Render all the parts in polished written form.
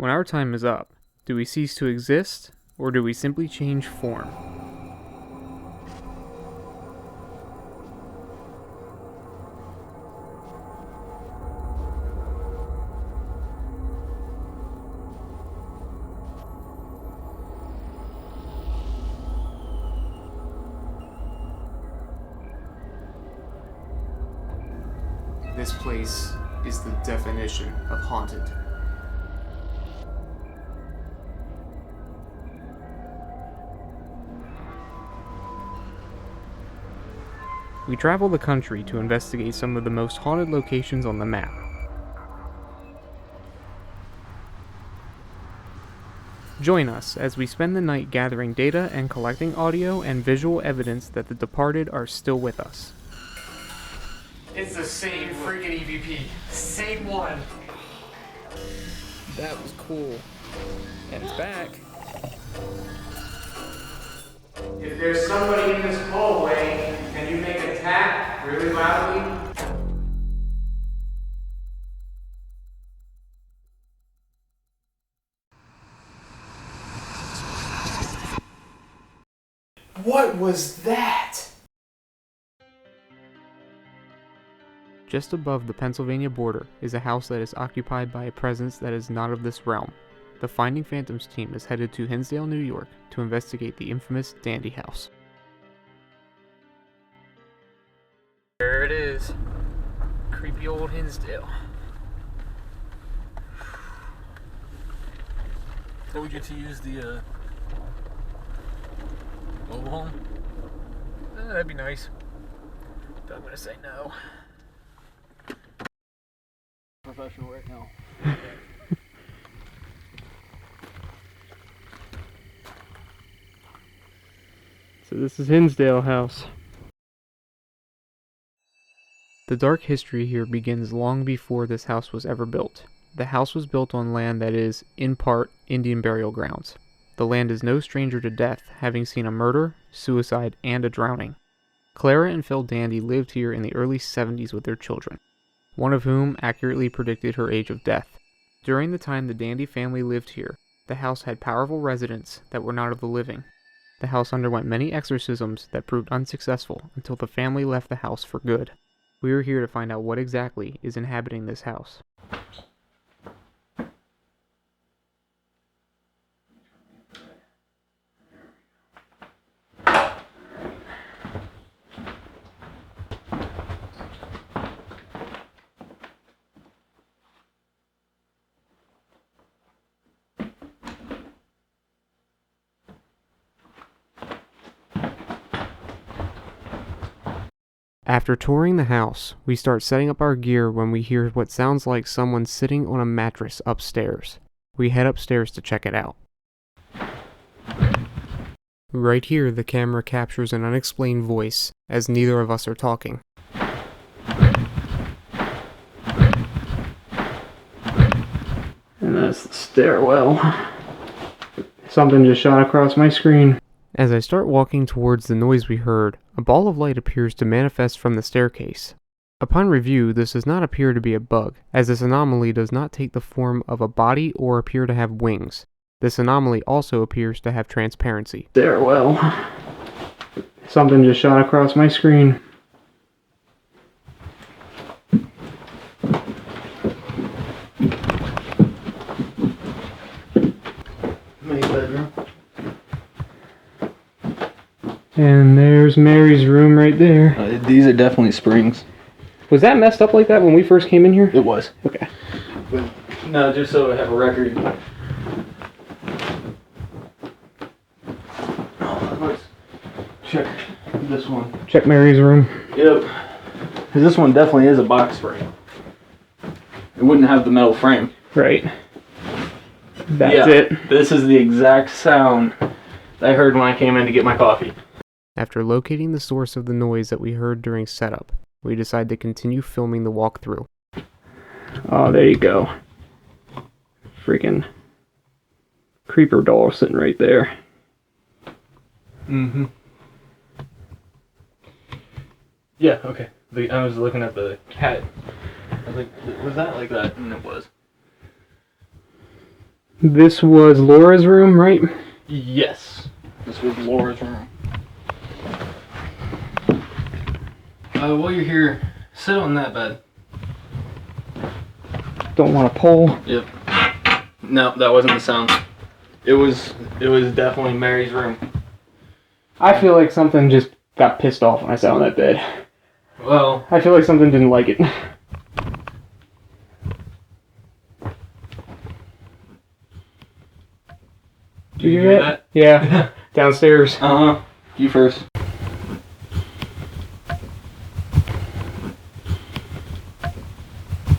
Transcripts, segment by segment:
When our time is up, do we cease to exist, or do we simply change form? This place is the definition of haunted. We travel the country to investigate some of the most haunted locations on the map. Join us as we spend the night gathering data and collecting audio and visual evidence that the departed are still with us. It's the same freaking EVP. Same one. That was cool. And it's back. If there's somebody in this hallway, can you make a tap really loudly? What was that? Just above the Pennsylvania border is a house that is occupied by a presence that is not of this realm. The Finding Phantoms team is headed to Hinsdale, New York to investigate the infamous Dandy House. There it is. Creepy old Hinsdale. Told you to use the mobile home? That'd be nice. But I'm gonna say no. Professional right now. So this is Hinsdale House. The dark history here begins long before this house was ever built. The house was built on land that is, in part, Indian burial grounds. The land is no stranger to death, having seen a murder, suicide, and a drowning. Clara and Phil Dandy lived here in the early 70s with their children, one of whom accurately predicted her age of death. During the time the Dandy family lived here, the house had powerful residents that were not of the living. The house underwent many exorcisms that proved unsuccessful until the family left the house for good. We are here to find out what exactly is inhabiting this house. After touring the house, we start setting up our gear when we hear what sounds like someone sitting on a mattress upstairs. We head upstairs to check it out. Right here, the camera captures an unexplained voice, as neither of us are talking. And that's the stairwell. Something just shot across my screen. As I start walking towards the noise we heard, a ball of light appears to manifest from the staircase. Upon review, this does not appear to be a bug, as this anomaly does not take the form of a body or appear to have wings. This anomaly also appears to have transparency. Stairwell. Something just shot across my screen. Main bedroom. And there's Mary's room right there. These are definitely springs. Was that messed up like that when we first came in here? It was. Okay. But, no, just so I have a record. Let's check this one. Check Mary's room. Yep. 'Cause this one definitely is a box spring. It wouldn't have the metal frame. Right. That's it. This is the exact sound I heard when I came in to get my coffee. After locating the source of the noise that we heard during setup, we decide to continue filming the walkthrough. Oh, there you go. Freaking creeper doll sitting right there. Mm-hmm. Yeah, okay. I was looking at the cat. I was like, was that like that? And it was. This was Laura's room, right? Yes. This was Laura's room. While you're here, sit on that bed. Don't want to pull. Yep. No, that wasn't the sound. It was definitely Mary's room. I feel like something just got pissed off when I sat on that bed. Well, I feel like something didn't like it. do you hear that? Yeah. Downstairs. Uh-huh. You first.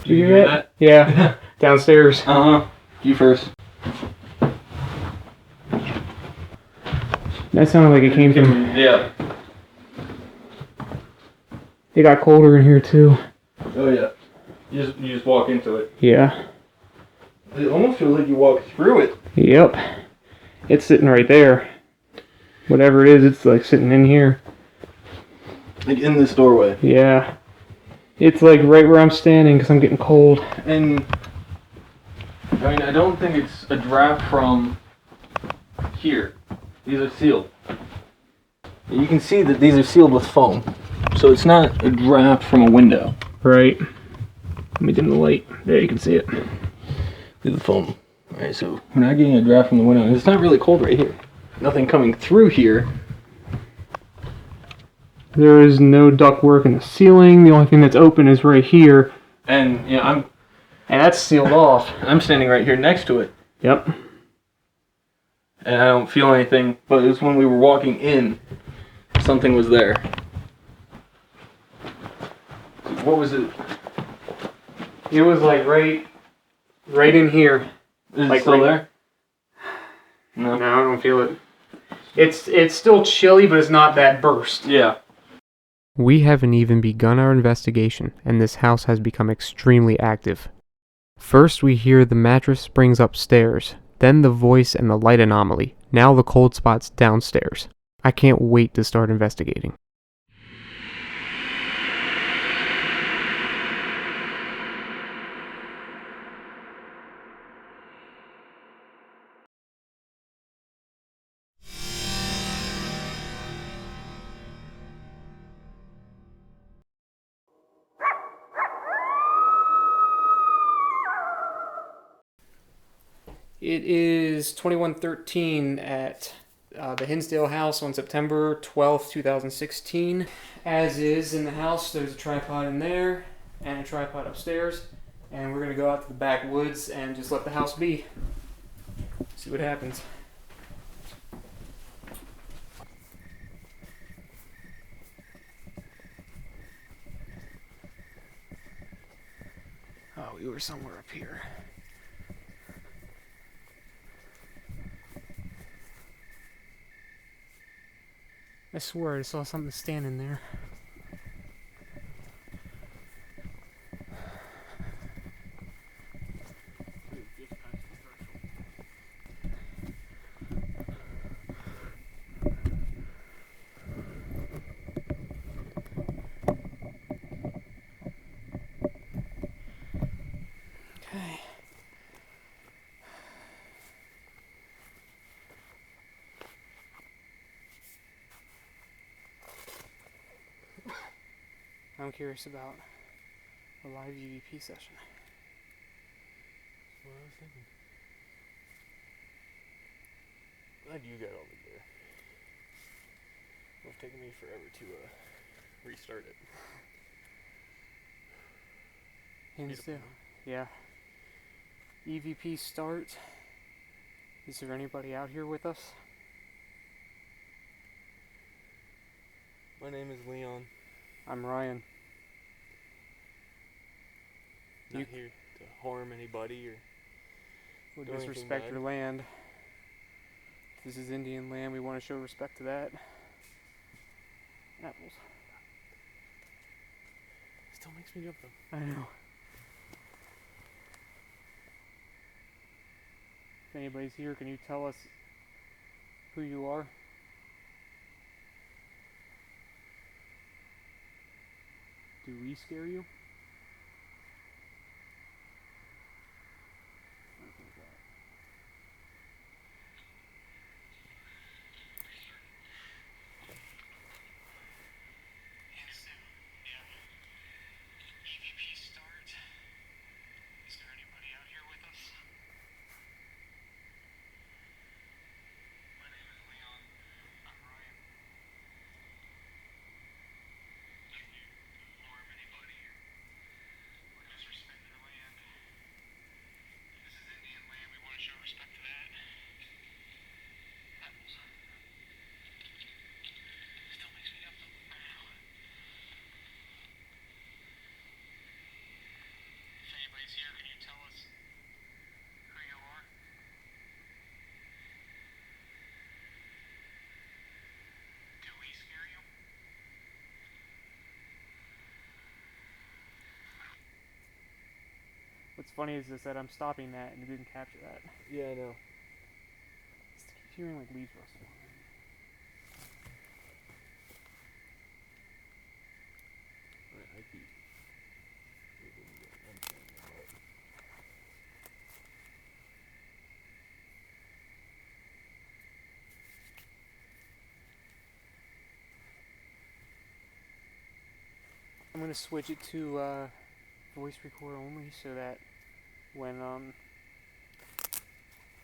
Do you hear that? Yeah. Downstairs. Uh-huh. You first. That sounded like it came from... Yeah. It got colder in here too. Oh yeah. You just walk into it. Yeah. It almost feels like you walk through it. Yep. It's sitting right there. Whatever it is, it's like sitting in here. Like in this doorway. Yeah. It's like right where I'm standing because I'm getting cold. And I mean, I don't think it's a draft from here. These are sealed. You can see that these are sealed with foam. So it's not a draft from a window. Right. Let me dim the light. There, you can see it. Look at the foam. Alright, so we're not getting a draft from the window. It's not really cold right here. Nothing coming through here. There is no ductwork in the ceiling. The only thing that's open is right here. And yeah, And that's sealed off. I'm standing right here next to it. Yep. And I don't feel anything, but it was when we were walking in, something was there. What was it? It was like right in here. Is Like it still right- there? No. No, I don't feel it. It's still chilly, but it's not that burst. Yeah. We haven't even begun our investigation, and this house has become extremely active. First, we hear the mattress springs upstairs, then the voice and the light anomaly, now the cold spots downstairs. I can't wait to start investigating. It is 21:13 at the Hinsdale house on September 12th, 2016. As is in the house, there's a tripod in there and a tripod upstairs. And we're going to go out to the backwoods and just let the house be. See what happens. Oh, we were somewhere up here. I swear I saw something standing there. Okay. I'm curious about a live UVP session. That's what I was thinking. Glad you got all the gear. It would have taken me forever to restart it. Hinsdale. Yeah. EVP start. Is there anybody out here with us? My name is Leon. I'm Ryan. Not here to harm anybody or We'll do anything disrespect bad. your land. If this is Indian land, we want to show respect to that. Apples. Still makes me jump though. I know. If anybody's here, can you tell us who you are? Do we scare you? I don't think that. What's funny is that I'm stopping that and it didn't capture that. Yeah, I know. Just keep hearing like leaves rustling. Alright, I keep. I'm gonna switch it to voice record only so that when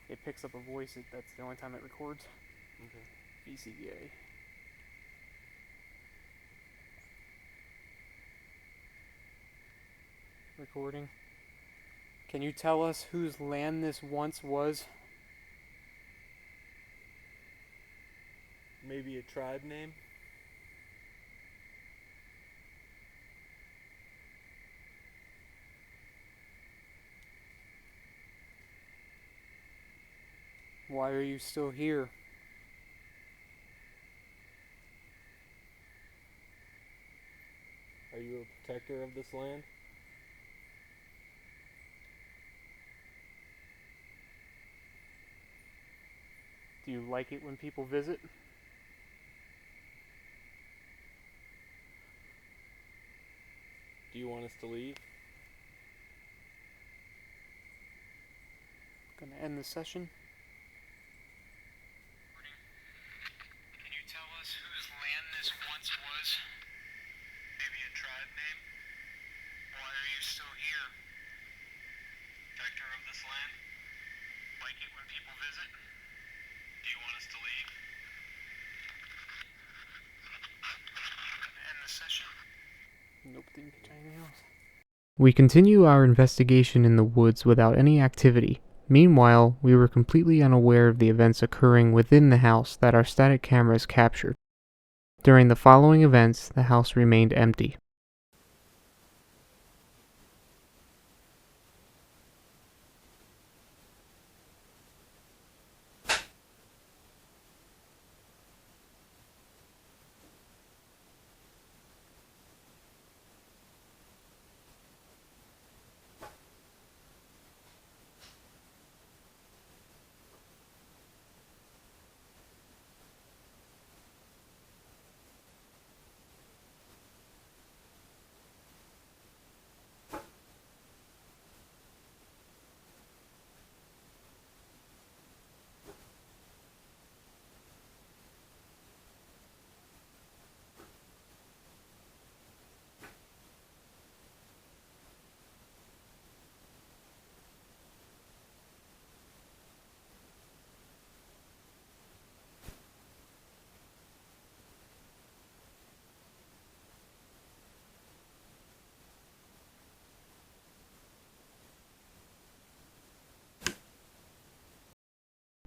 it picks up a voice, that's the only time it records. Okay. VCVA. Recording. Can you tell us whose land this once was? Maybe a tribe name? Why are you still here? Are you a protector of this land? Do you like it when people visit? Do you want us to leave? Gonna end the session. Can you tell us whose land this once was? Maybe a tribe name? Why are you still here? Protector of this land? Like it when people visit? Do you want us to leave? End the session. Nope, didn't catch anything else. We continue our investigation in the woods without any activity. Meanwhile, we were completely unaware of the events occurring within the house that our static cameras captured. During the following events, the house remained empty.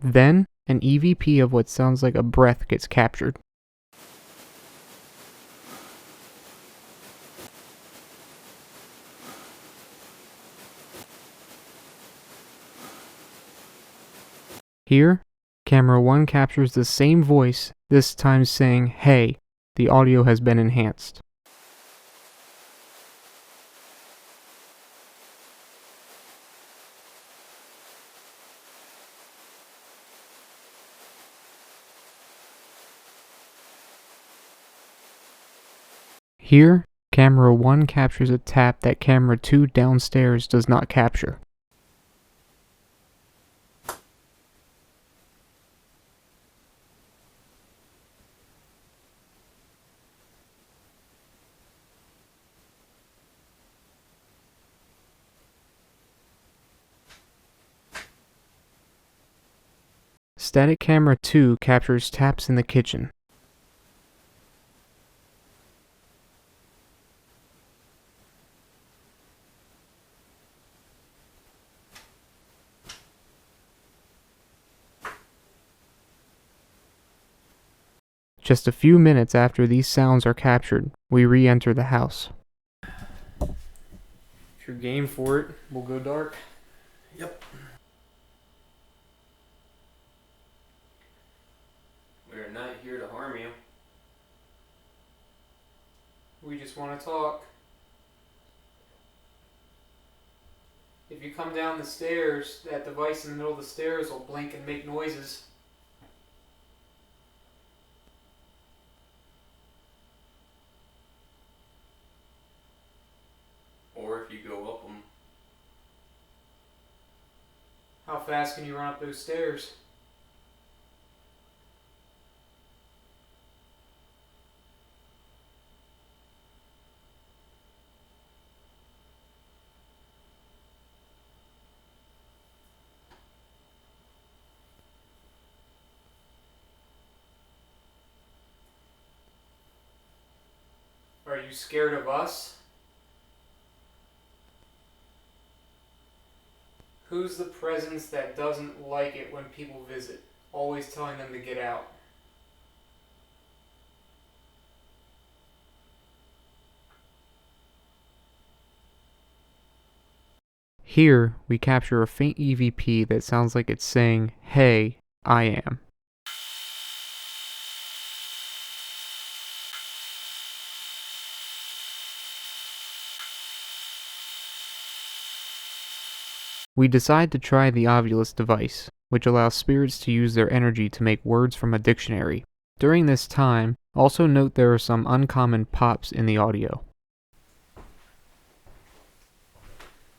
Then, an EVP of what sounds like a breath gets captured. Here, camera 1 captures the same voice, this time saying, "Hey, the audio has been enhanced." Here, camera 1 captures a tap that camera 2 downstairs does not capture. Static camera 2 captures taps in the kitchen. Just a few minutes after these sounds are captured, we re-enter the house. If you're game for it, we'll go dark. Yep. We're not here to harm you. We just want to talk. If you come down the stairs, that device in the middle of the stairs will blink and make noises. Or if you go up them. How fast can you run up those stairs? Are you scared of us? Who's the presence that doesn't like it when people visit, always telling them to get out? Here, we capture a faint EVP that sounds like it's saying, "Hey, I am." We decide to try the Ovilus device, which allows spirits to use their energy to make words from a dictionary. During this time, also note there are some uncommon pops in the audio.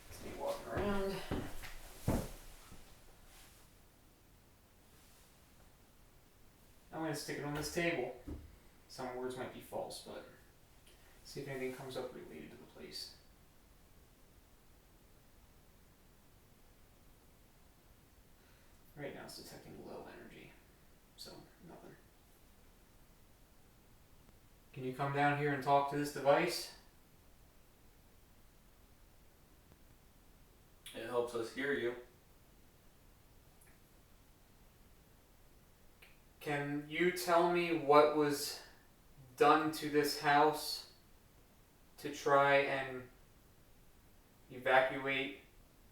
Let's be walking around. I'm going to stick it on this table. Some words might be false, but see if anything comes up related to the place. Right now it's detecting low energy, so nothing. Can you come down here and talk to this device? It helps us hear you. Can you tell me what was done to this house to try and evacuate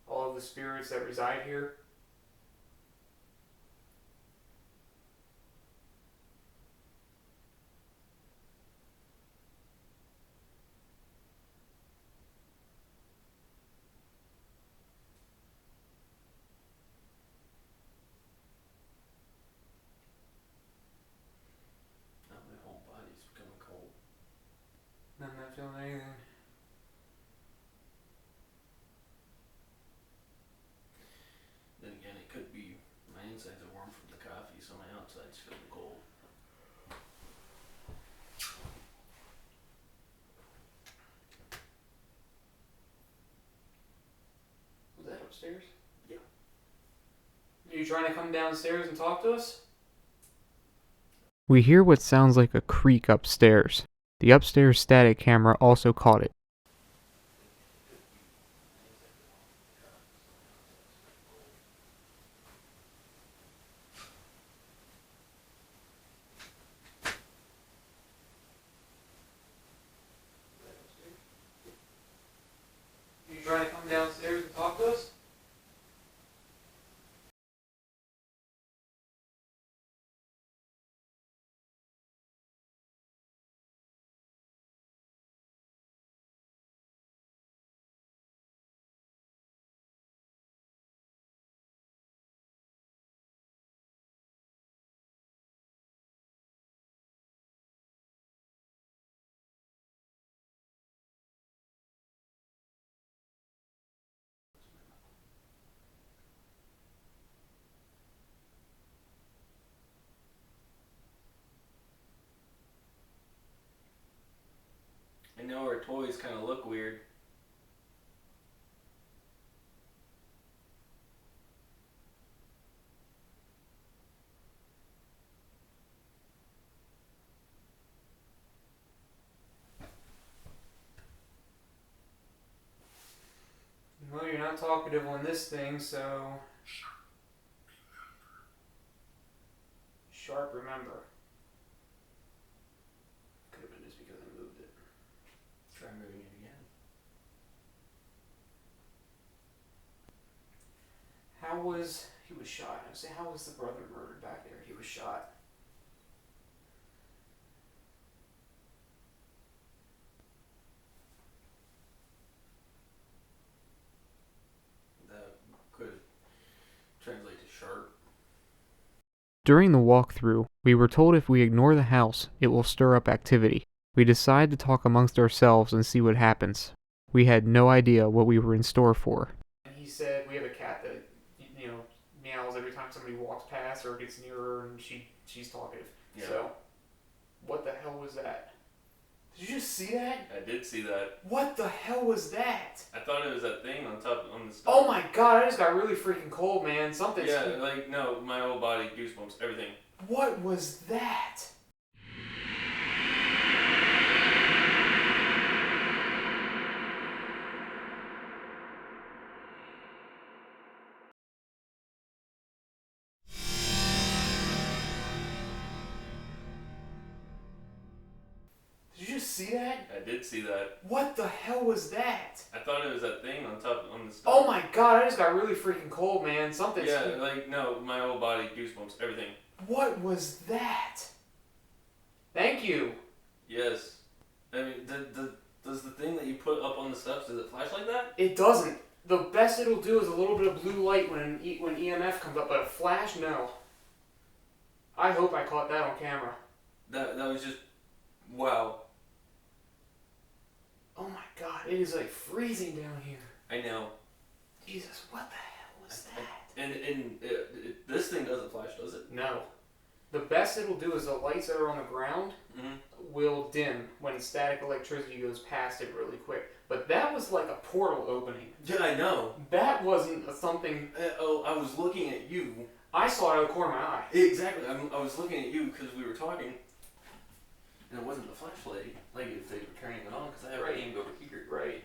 all of the spirits that reside here? Oh, my whole body's becoming cold. I'm not feeling anything. Then again, it could be my insides are warm from the coffee, so my outside's feeling cold. Was that upstairs? Yeah. Are you trying to come downstairs and talk to us? We hear what sounds like a creak upstairs. The upstairs static camera also caught it. You trying to come downstairs and talk to us? I know our toys kind of look weird. Well, you're not talkative on this thing, so... Sharp, remember. Could have been just because I moved it. Try moving it again. How was... He was shot. I would say, how was the brother murdered back there? He was shot. During the walkthrough, we were told if we ignore the house, it will stir up activity. We decide to talk amongst ourselves and see what happens. We had no idea what we were in store for. He said we have a cat that, meows every time somebody walks past or gets near her, and she's talkative. Yeah. So, what the hell was that? Did you just see that? I did see that. What the hell was that? I thought it was that thing on the stove. Oh my god, I just got really freaking cold, man. Something's... Yeah, no, my whole body, goosebumps, everything. What was that? Did you just see that? I did see that. What the hell was that? I thought it was that thing on the stove. Oh my god, I just got really freaking cold, man. Something's... Yeah, no, my whole body, goosebumps, everything. What was that? Thank you. Yes. I mean, does the thing that you put up on the steps, does it flash like that? It doesn't. The best it'll do is a little bit of blue light when EMF comes up, but a flash, no. I hope I caught that on camera. That was just... Wow. Oh my god, it is like freezing down here. I know. Jesus, what the hell was that? And this thing doesn't flash, does it? No. The best it'll do is the lights that are on the ground will dim when static electricity goes past it really quick. But that was like a portal opening. Yeah, I know. That wasn't something... I was looking at you. I saw it out of the corner of my eye. Exactly. I was looking at you because we were talking. And it wasn't the flashlight, like if they were turning it on, because I have it aimed over here. Right.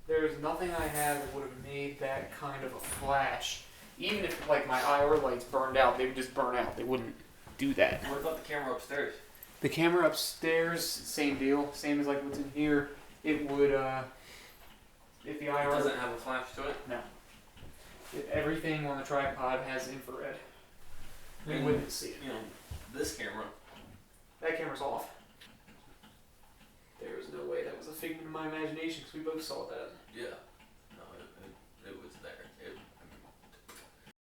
There's nothing I have that would have made that kind of a flash. Even if, like, my IR lights burned out, they would just burn out. They wouldn't do that. What about the camera upstairs? The camera upstairs, same deal. Same as, like, what's in here. It would, if the IR... It doesn't have a flash to it? No. Everything on the tripod has infrared. You wouldn't see it. This camera... That camera's off. There was no way that was a figment of my imagination because we both saw that. Yeah. No, it was there.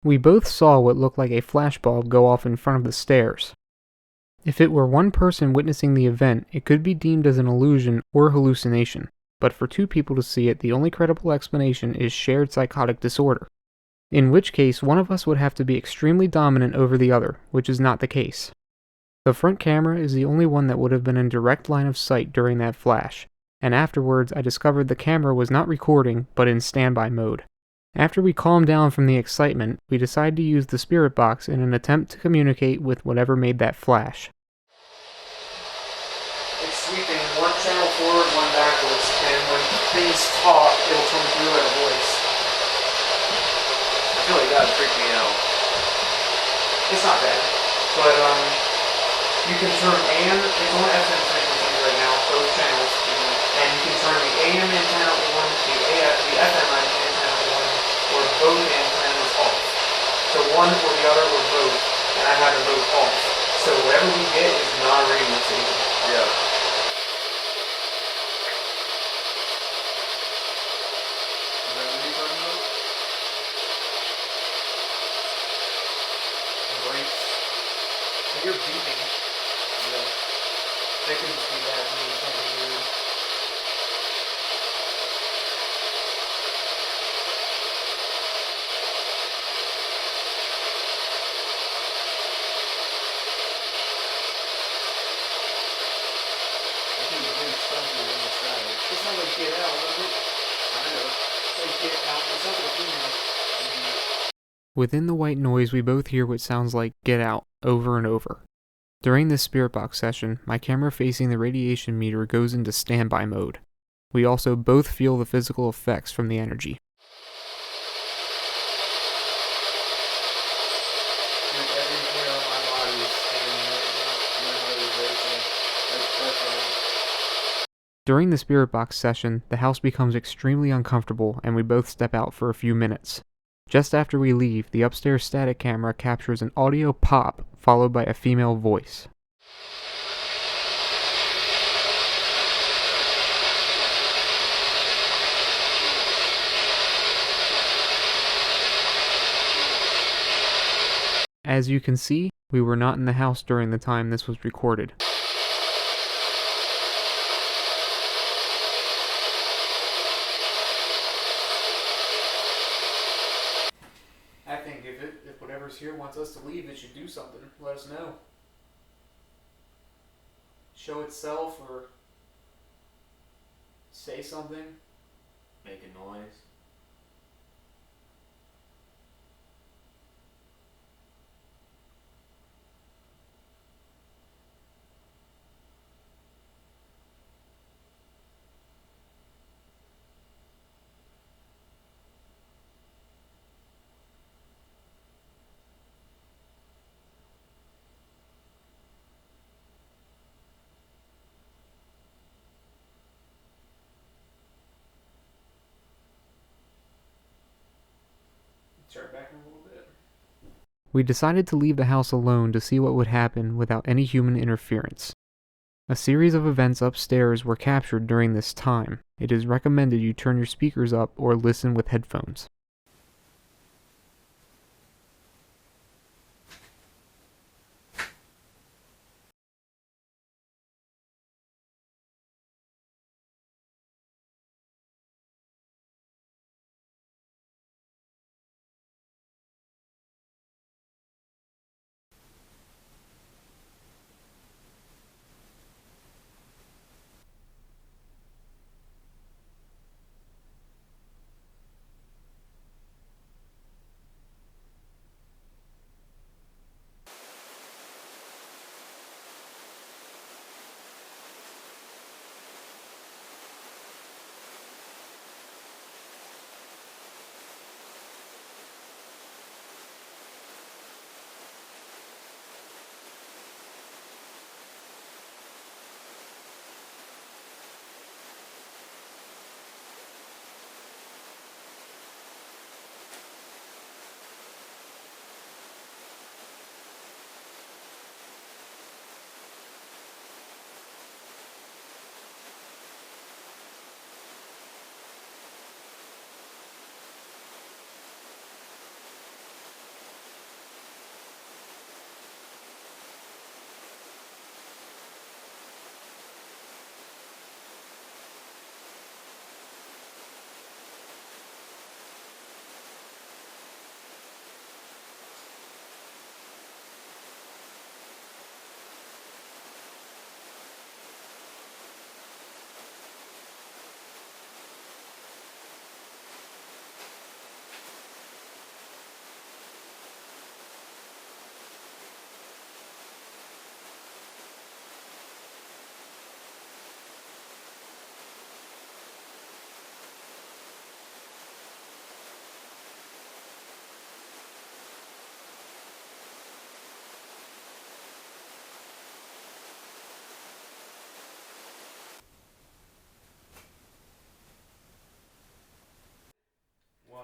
We both saw what looked like a flashbulb go off in front of the stairs. If it were one person witnessing the event, it could be deemed as an illusion or hallucination, but for two people to see it, the only credible explanation is shared psychotic disorder, in which case one of us would have to be extremely dominant over the other, which is not the case. The front camera is the only one that would have been in direct line of sight during that flash, and afterwards I discovered the camera was not recording, but in standby mode. After we calmed down from the excitement, we decided to use the spirit box in an attempt to communicate with whatever made that flash. It's sweeping one channel forward, one backwards, and when things talk, it'll come through at a voice. I feel like that would freak me out. It's not bad, but you can turn AM, it's on FM frequencies right now, both channels, and you can turn the AM antenna on, the FM antenna on, or both antennas off. So one or the other or both, and I have them both off. So whatever we get is non-radio station. Yeah. Is that what you're talking about? Right. I hear beeping. Yeah. That could just be that, maybe something weird. I think it's really something on the side. It sounds like Get Out, doesn't it? Kind of. Like Get Out. It sounds like a female. Within the white noise, we both hear what sounds like Get Out over and over. During this spirit box session, my camera facing the radiation meter goes into standby mode. We also both feel the physical effects from the energy. During the spirit box session, the house becomes extremely uncomfortable and we both step out for a few minutes. Just after we leave, the upstairs static camera captures an audio pop followed by a female voice. As you can see, we were not in the house during the time this was recorded. I think if whatever's here wants us to leave, it should do something. Let us know. Show itself or say something. Make a noise. Start backing a little bit. We decided to leave the house alone to see what would happen without any human interference. A series of events upstairs were captured during this time. It is recommended you turn your speakers up or listen with headphones.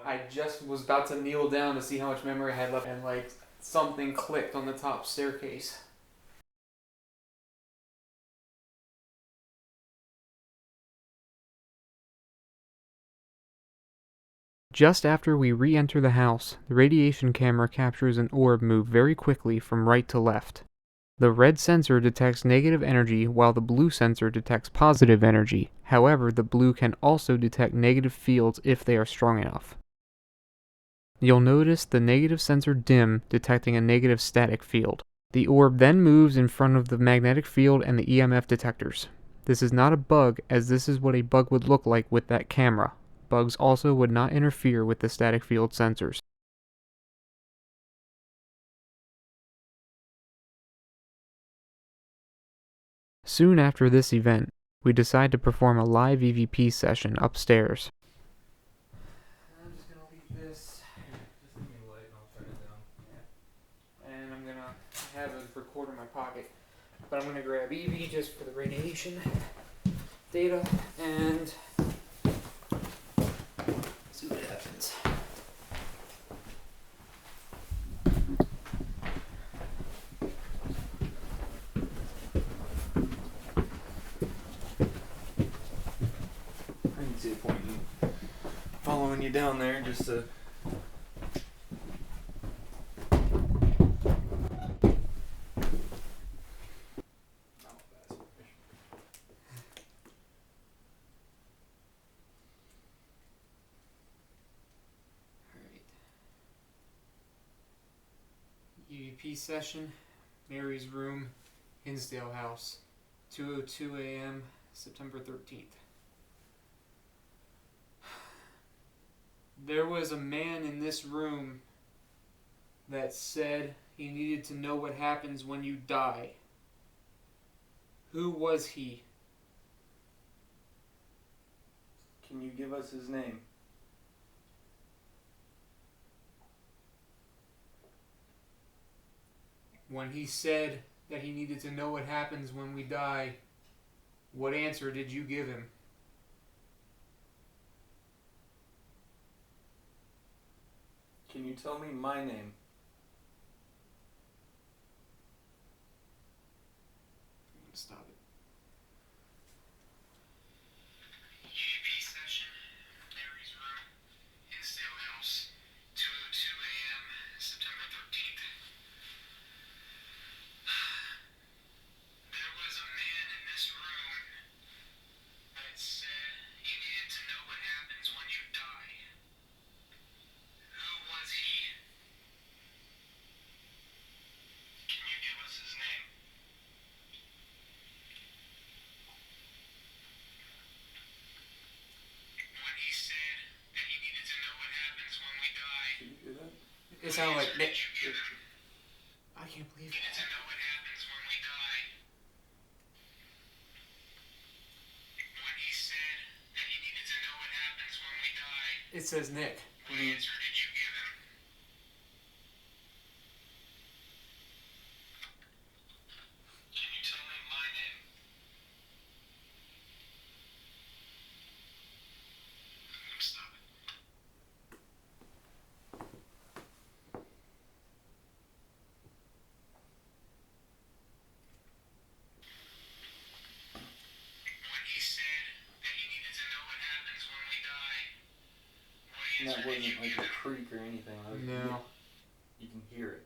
I just was about to kneel down to see how much memory I had left, and like something clicked on the top staircase. Just after we re-enter the house, the radiation camera captures an orb move very quickly from right to left. The red sensor detects negative energy while the blue sensor detects positive energy. However, the blue can also detect negative fields if they are strong enough. You'll notice the negative sensor dim, detecting a negative static field. The orb then moves in front of the magnetic field and the EMF detectors. This is not a bug, as this is what a bug would look like with that camera. Bugs also would not interfere with the static field sensors. Soon after this event, we decide to perform a live EVP session upstairs. I'm just gonna leave this, Just leave me a light and I'll turn it down. and I'm gonna have a recorder in my pocket. But I'm gonna grab Evie just for the radiation data and see what happens. I can see a point in following you down there just to EVP session, Mary's room, Hinsdale house, 2:02 a.m., September 13th. There was a man in this room that said he needed to know what happens when you die. Who was he? Can you give us his name? When he said that he needed to know what happens when we die, what answer did you give him? Can you tell me my name? I'm gonna stop it. EVP session, Mary's room, Hinsdale house, 2:02 a.m., September 13th. There was a man in this room that said he needed to know what happens when you die. Who was he? Can you give us his name? When he said that he needed to know what happens when we die. Can you do that? It sounded like Did you give him? I can't believe Needed to it. know what happens when we die. When he said that he needed to know what happens when we die. It says Nick. What answer did you give him? Can you tell me my name? I'm gonna stop it. When he said that he needed to know what happens when we die. What And that answer did you wasn't like give a him? creak or anything. Like, No. You can hear it.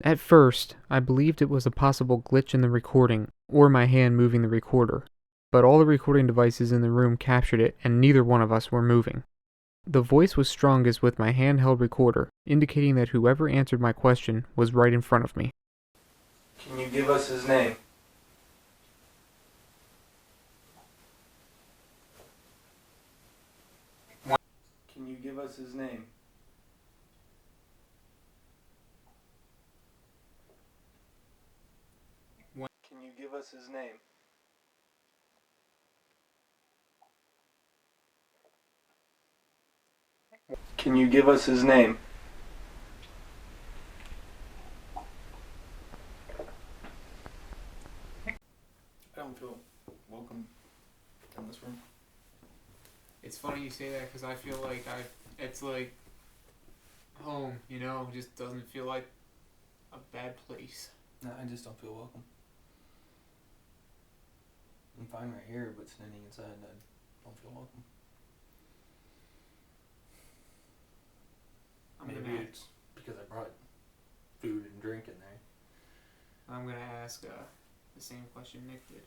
At first, I believed it was a possible glitch in the recording, or my hand moving the recorder, but all the recording devices in the room captured it and neither one of us were moving. The voice was strongest with my handheld recorder, indicating that whoever answered my question was right in front of me. Can you give us his name? Can you give us his name? Can you give us his name? Can you give us his name? I don't feel welcome in this room. It's funny you say that because I feel like it's like home, you know, just doesn't feel like a bad place. No, I just don't feel welcome. I'm fine right here, but standing inside, I don't feel welcome. Maybe it's because I brought food and drink in there. I'm gonna ask the same question Nick did.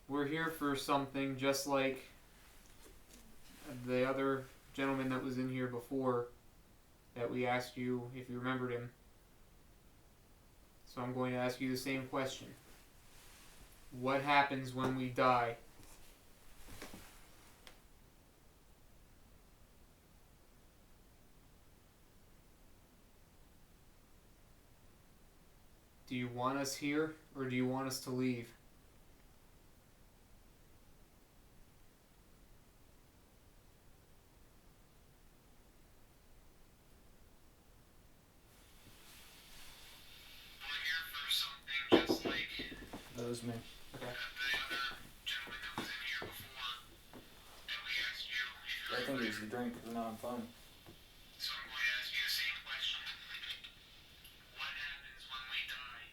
We're here for something just like the other gentleman that was in here before that we asked you if you remembered him. So I'm going to ask you the same question. What happens when we die? Do you want us here or do you want us to leave? We're here for something just like That was me. Okay. the other gentleman that was in here before that we asked you if you I think remember. it was the drink, because now I'm fine. So I'm going to ask you the same question. What happens when we die?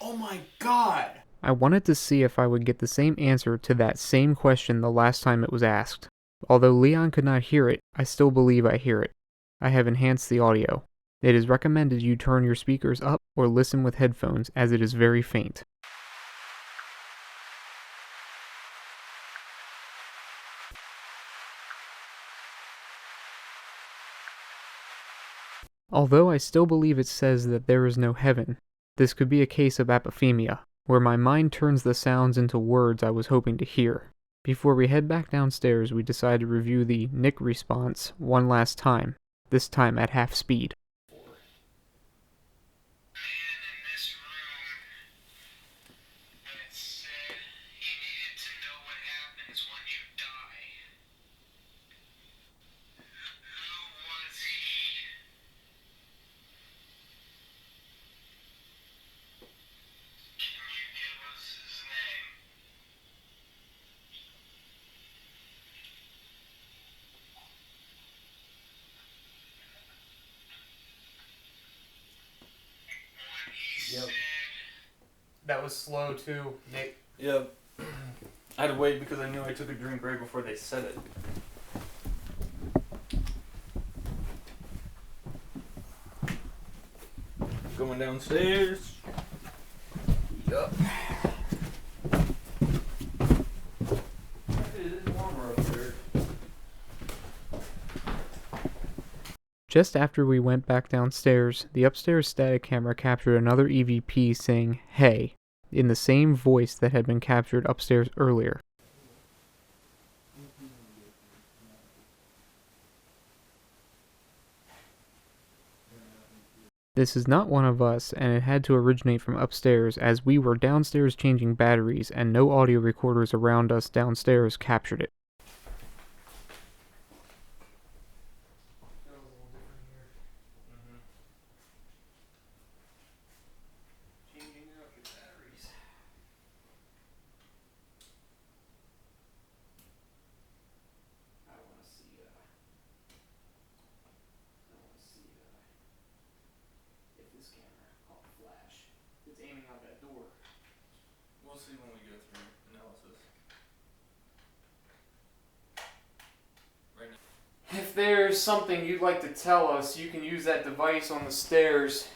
Oh my god! I wanted to see if I would get the same answer to that same question the last time it was asked. Although Leon could not hear it, I still believe I hear it. I have enhanced the audio. It is recommended you turn your speakers up or listen with headphones as it is very faint. Although I still believe it says that there is no heaven, this could be a case of apophenia, where my mind turns the sounds into words I was hoping to hear. Before we head back downstairs, we decide to review the Nick response one last time, this time at half speed. Man in this room that said he needed to know what happens when you die. Who was he? Can you give us his name? When he Yep. said, That was slow too, Nick. Yeah. I had to wait because I knew I took a drink right before they said it. Going downstairs. Yup. It is warmer up there. Just after we went back downstairs, the upstairs static camera captured another EVP saying, "Hey," in the same voice that had been captured upstairs earlier. This is not one of us, and it had to originate from upstairs as we were downstairs changing batteries and no audio recorders around us downstairs captured it. That was a little different here. Changing out your batteries. I want to see if this camera caught the flash. It's aiming out that door. We'll see when we go through analysis. Right now. If there's something you'd like to tell us, you can use that device on the stairs.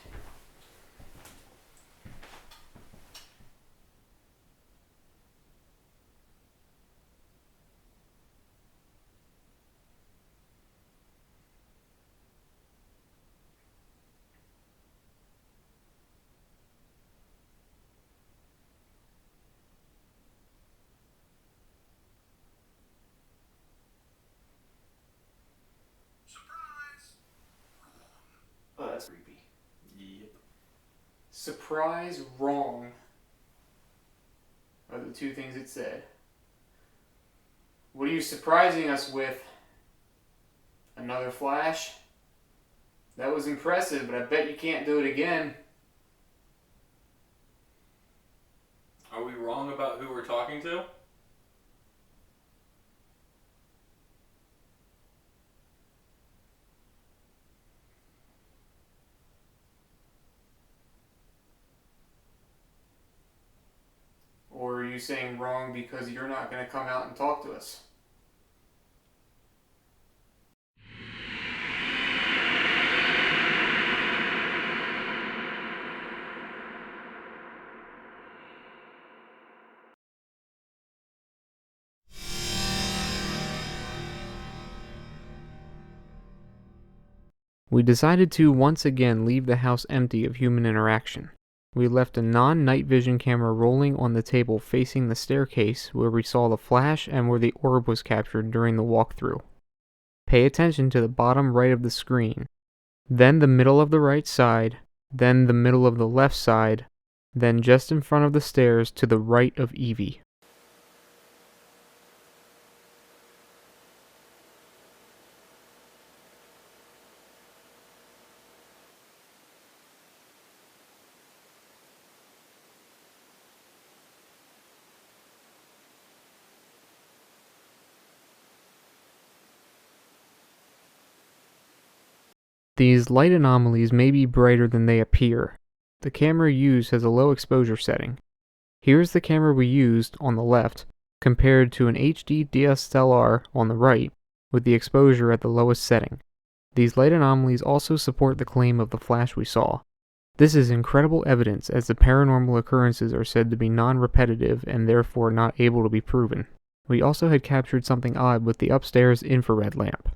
surprise! Oh, that's creepy. Yep. Surprise, wrong are the two things it said. What are you surprising us with? Another flash? That was impressive, but I bet you can't do it again. Are we wrong about who we're talking to? Or are you saying wrong because you're not going to come out and talk to us? We decided to once again leave the house empty of human interaction. We left a non-night vision camera rolling on the table facing the staircase where we saw the flash and where the orb was captured during the walkthrough. Pay attention to the bottom right of the screen, then the middle of the right side, then the middle of the left side, then just in front of the stairs to the right of Evie. These light anomalies may be brighter than they appear. The camera used has a low exposure setting. Here's the camera we used on the left, compared to an HD DSLR on the right, with the exposure at the lowest setting. These light anomalies also support the claim of the flash we saw. This is incredible evidence as the paranormal occurrences are said to be non-repetitive and therefore not able to be proven. We also had captured something odd with the upstairs infrared lamp.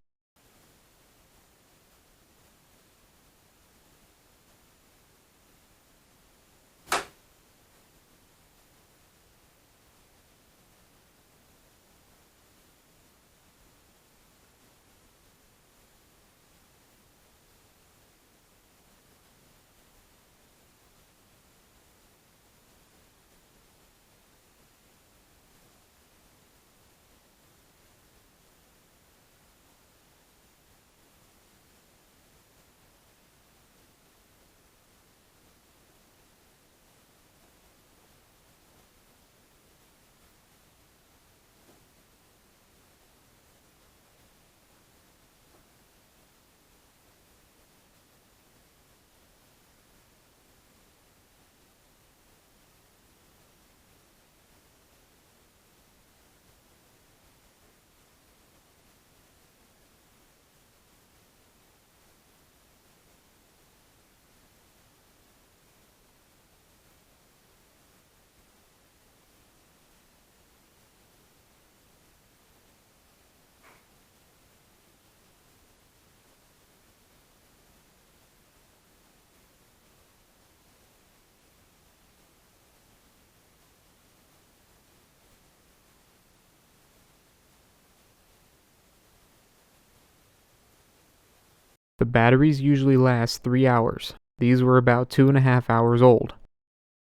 The batteries usually last 3 hours. These were about 2.5 hours old.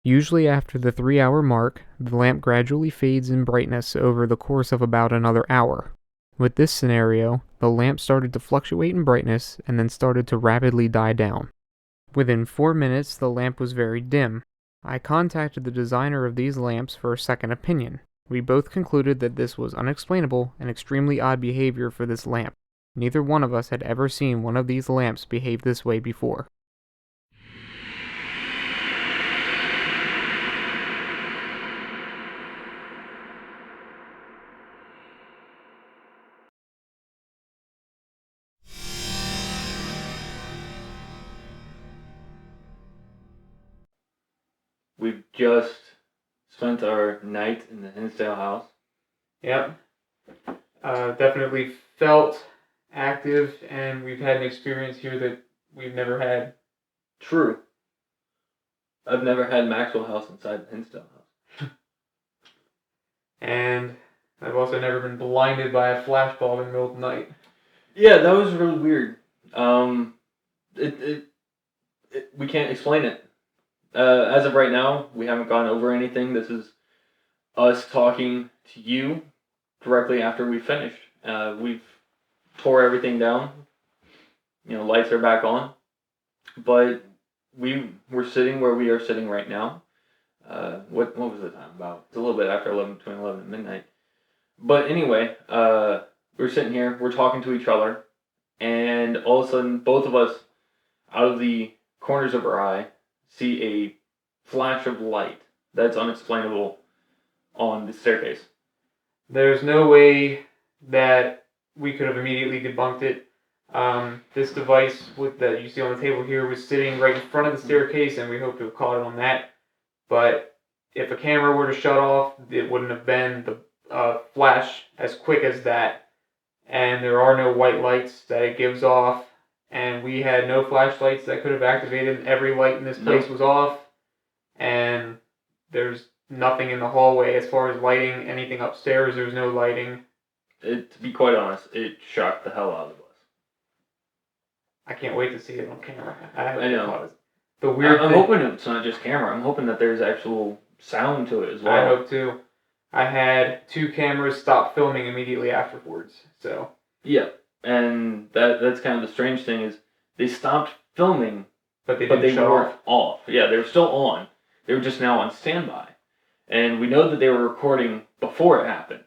Usually after the 3-hour mark, the lamp gradually fades in brightness over the course of about another hour. With this scenario, the lamp started to fluctuate in brightness and then started to rapidly die down. Within 4 minutes, the lamp was very dim. I contacted the designer of these lamps for a second opinion. We both concluded that this was unexplainable and extremely odd behavior for this lamp. Neither one of us had ever seen one of these lamps behave this way before. We've just spent our night in the Hinsdale house. Yep. Definitely felt active, and we've had an experience here that we've never had. True. I've never had Maxwell House inside the Hinsdale house. And I've also never been blinded by a flashbulb in the middle of the night. Yeah, that was really weird. We can't explain it. As of right now, we haven't gone over anything. This is us talking to you directly after we finished. We've tore everything down. Lights are back on. But we're sitting where we are sitting right now. What was the time? It's a little bit after 11, between 11 and midnight. But anyway, we're sitting here, we're talking to each other, and all of a sudden, both of us, out of the corners of our eye, see a flash of light that's unexplainable on the staircase. There's no way that we could have immediately debunked it. This device that you see on the table here was sitting right in front of the staircase, and we hope to have caught it on that. But if a camera were to shut off, it wouldn't have been the flash as quick as that. And there are no white lights that it gives off. And we had no flashlights that could have activated. Every light in this place was off. And there's nothing in the hallway as far as lighting. Anything upstairs, there's no lighting. To be quite honest, it shocked the hell out of us. I can't wait to see it on camera. I know. The weird I'm hoping it's not just camera. I'm hoping that there's actual sound to it as well. I hope too. I had 2 cameras stop filming immediately afterwards. So yeah, and that's kind of the strange thing is they stopped filming, but they weren't off. Yeah, they were still on. They were just now on standby, and we know that they were recording before it happened.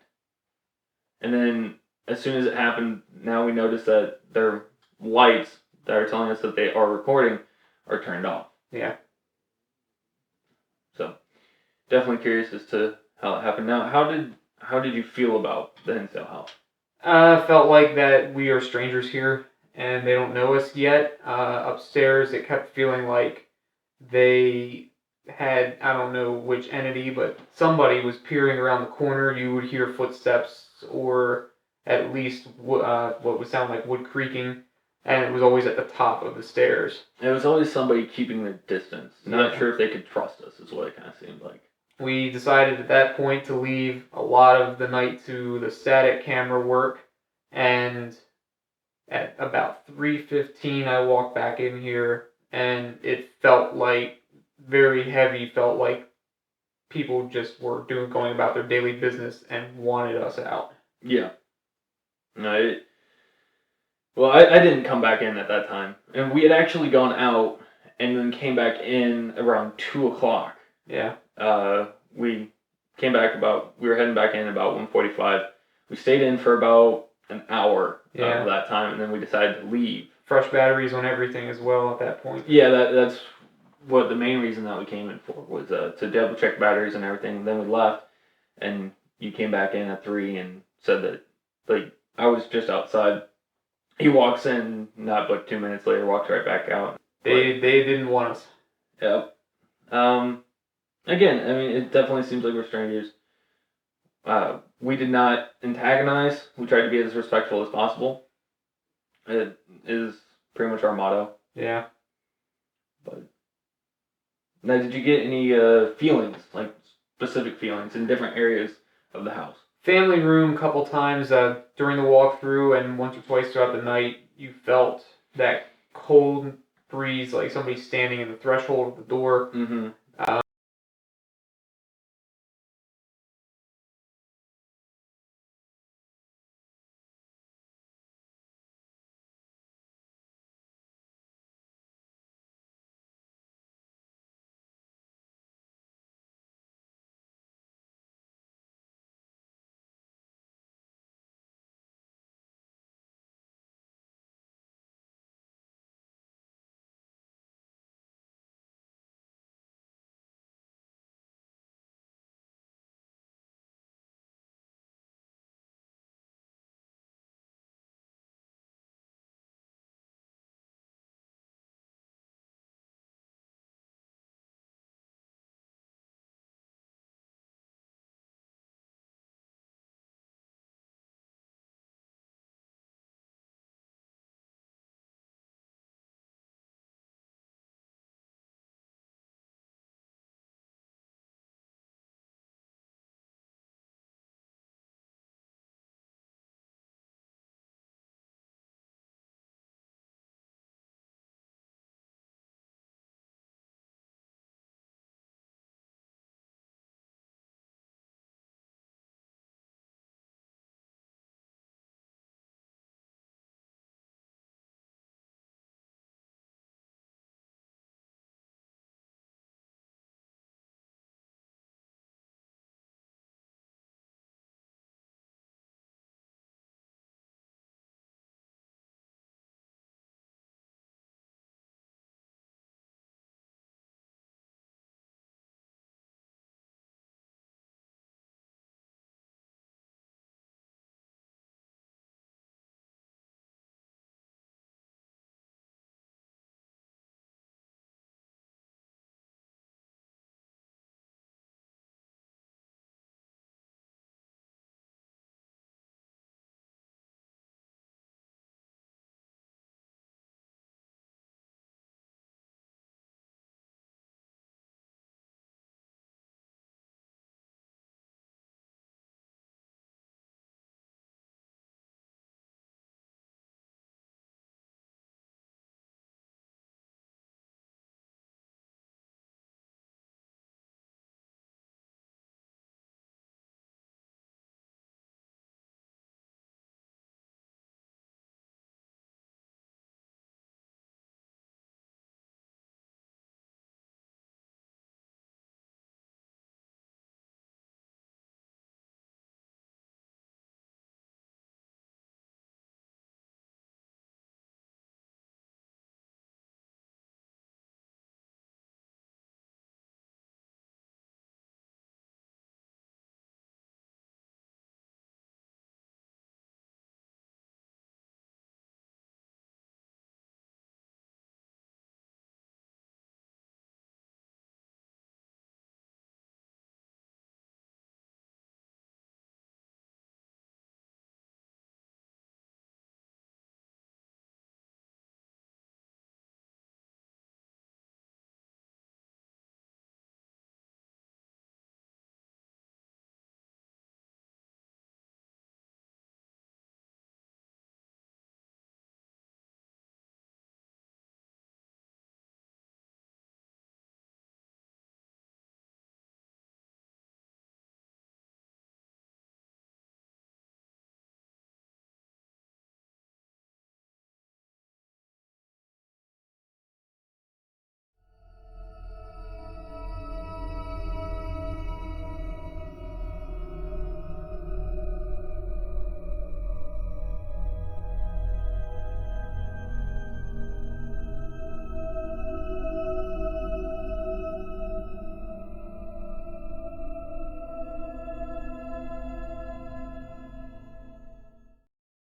And then as soon as it happened, now we notice that their lights that are telling us that they are recording are turned off. Yeah. So definitely curious as to how it happened. Now, how did you feel about the Hinsdale house? Felt like that we are strangers here and they don't know us yet. Upstairs, it kept feeling like they had, I don't know which entity, but somebody was peering around the corner. You would hear footsteps or at least what would sound like wood creaking, and it was always at the top of the stairs. It was always somebody keeping their distance. Not sure if they could trust us, is what it kind of seemed like. We decided at that point to leave a lot of the night to the static camera work, and at about 3:15 I walked back in here, and it felt like very heavy, felt like people just were going about their daily business and wanted us out. Yeah. No, I didn't come back in at that time. And we had actually gone out and then came back in around 2 o'clock. Yeah. We came back we were heading back in about 1:45. We stayed in for about an hour of that time, and then we decided to leave. Fresh batteries on everything as well at that point. Yeah, that's what the main reason that we came in for was to double check batteries and everything. And then we left, and you came back in at 3 and said that, like, I was just outside. He walks in, not but 2 minutes later, walks right back out. They didn't want us. Yep. Again, I mean, it definitely seems like we're strangers. We did not antagonize. We tried to be as respectful as possible. It is pretty much our motto. Yeah. But now, did you get any feelings, like specific feelings in different areas of the house? Family room a couple times during the walkthrough, and once or twice throughout the night, you felt that cold breeze, like somebody standing in the threshold of the door. Mm-hmm.